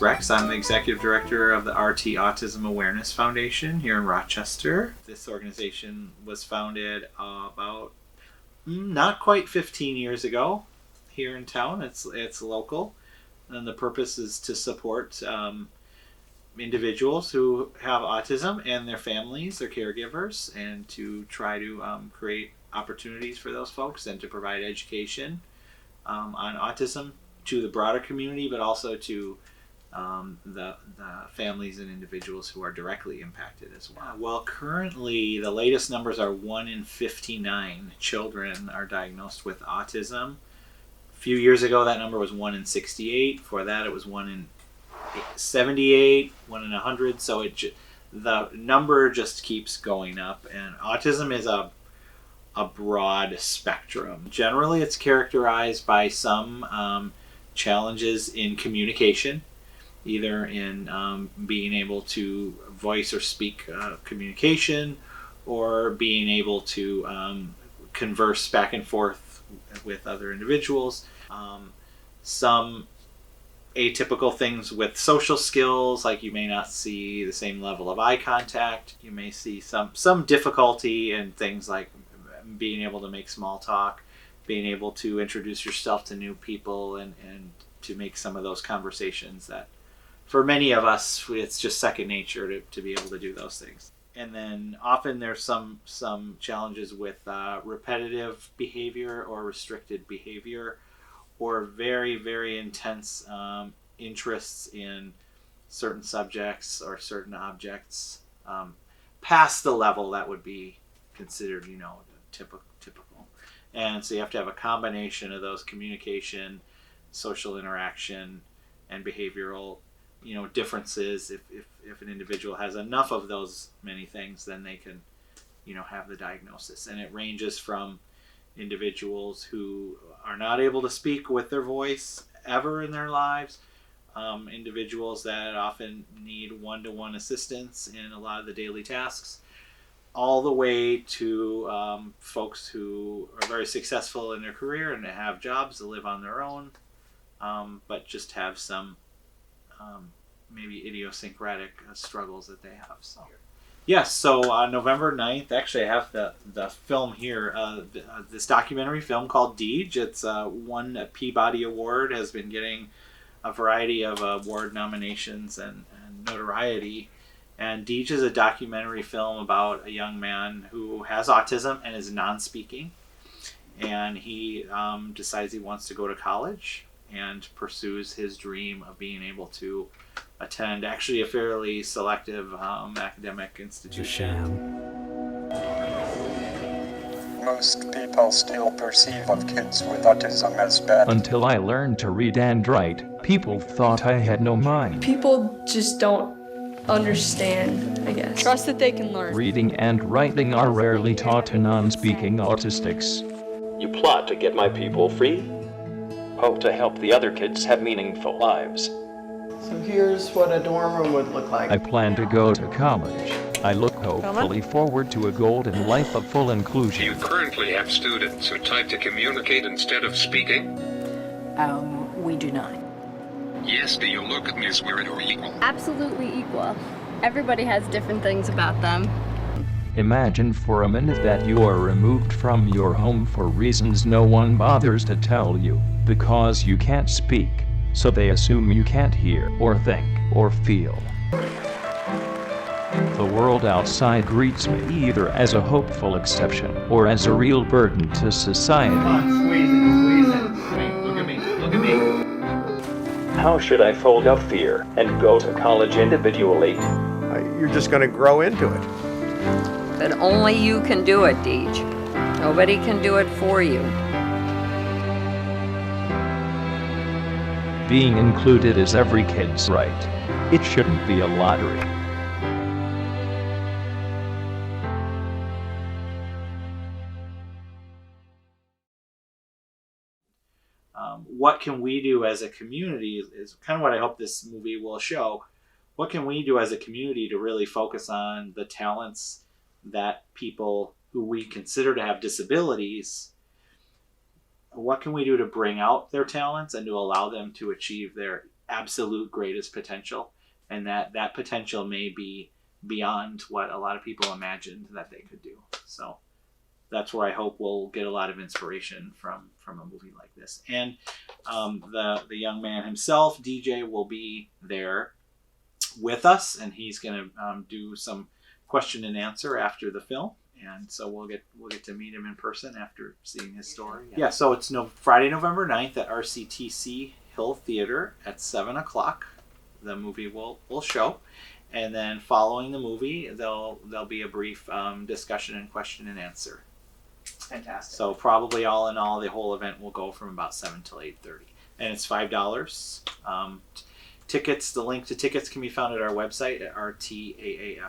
Rechs. I'm the Executive Director of the RT Autism Awareness Foundation here in Rochester. This organization was founded about not quite 15 years ago here in town. It's local, and the purpose is to support individuals who have autism and their families, their caregivers, and to try to create opportunities for those folks and to provide education on autism to the broader community, but also to the families and individuals who are directly impacted as well. Well, currently the latest numbers are 1 in 59 children are diagnosed with autism. A few years ago that number was 1 in 68. For that it was 1 in 78, 1 in 100. So the number just keeps going up, and autism is a broad spectrum. Generally it's characterized by some challenges in communication, either in being able to voice or speak communication, or being able to converse back and forth with other individuals. Some atypical things with social skills, like you may not see the same level of eye contact. You may see some difficulty in things like being able to make small talk, being able to introduce yourself to new people, and to make some of those conversations that for many of us it's just second nature to be able to do those things. And then often there's some challenges with repetitive behavior or restricted behavior, or very, very intense interests in certain subjects or certain objects past the level that would be considered, typical. And so you have to have a combination of those: communication, social interaction, and behavioral, differences. If an individual has enough of those many things, then they can, have the diagnosis. And it ranges from individuals who are not able to speak with their voice ever in their lives, individuals that often need one-to-one assistance in a lot of the daily tasks, all the way to folks who are very successful in their career and have jobs to live on their own, but just have some maybe idiosyncratic struggles that they have. So yes, so on November 9th, actually I have the film here, this documentary film called Deej. It's won a Peabody Award, has been getting a variety of award nominations and notoriety. And Deej is a documentary film about a young man who has autism and is non-speaking. And he decides he wants to go to college and pursues his dream of being able to attend actually a fairly selective academic institution. Most people still perceive of kids with autism as bad. Until I learned to read and write, people thought I had no mind. People just don't understand, I guess. Trust that they can learn. Reading and writing are rarely taught to non-speaking autistics. You plot to get my people free? Hope to help the other kids have meaningful lives. So here's what a dorm room would look like. I plan to go to college. I look hopefully forward to a golden life of full inclusion. Do you currently have students who type to communicate instead of speaking? We do not. Yes, do you look at me as we're equal? Absolutely equal. Everybody has different things about them. Imagine for a minute that you are removed from your home for reasons no one bothers to tell you, because you can't speak, so they assume you can't hear or think or feel. The world outside greets me either as a hopeful exception or as a real burden to society. Come on, squeeze it. Look at me. How should I fold up fear and go to college individually? You're just going to grow into it. But only you can do it, Deej. Nobody can do it for you. Being included is every kid's right. It shouldn't be a lottery. What can we do as a community is kind of what I hope this movie will show. What can we do as a community to really focus on the talents that people who we consider to have disabilities, what can we do to bring out their talents and to allow them to achieve their absolute greatest potential, and that potential may be beyond what a lot of people imagined that they could do. So that's where I hope we'll get a lot of inspiration from a movie like this. And the young man himself, DJ, will be there with us, and he's going to do some question and answer after the film. And so we'll get to meet him in person after seeing his story. Yeah, so it's Friday, November 9th at RTCT Hill Theater at 7 o'clock. The movie will show. And then following the movie, there'll be a brief discussion and question and answer. Fantastic. So probably all in all, the whole event will go from about 7 till 8:30. And it's $5. Tickets, the link to tickets can be found at our website at rtaaf.org.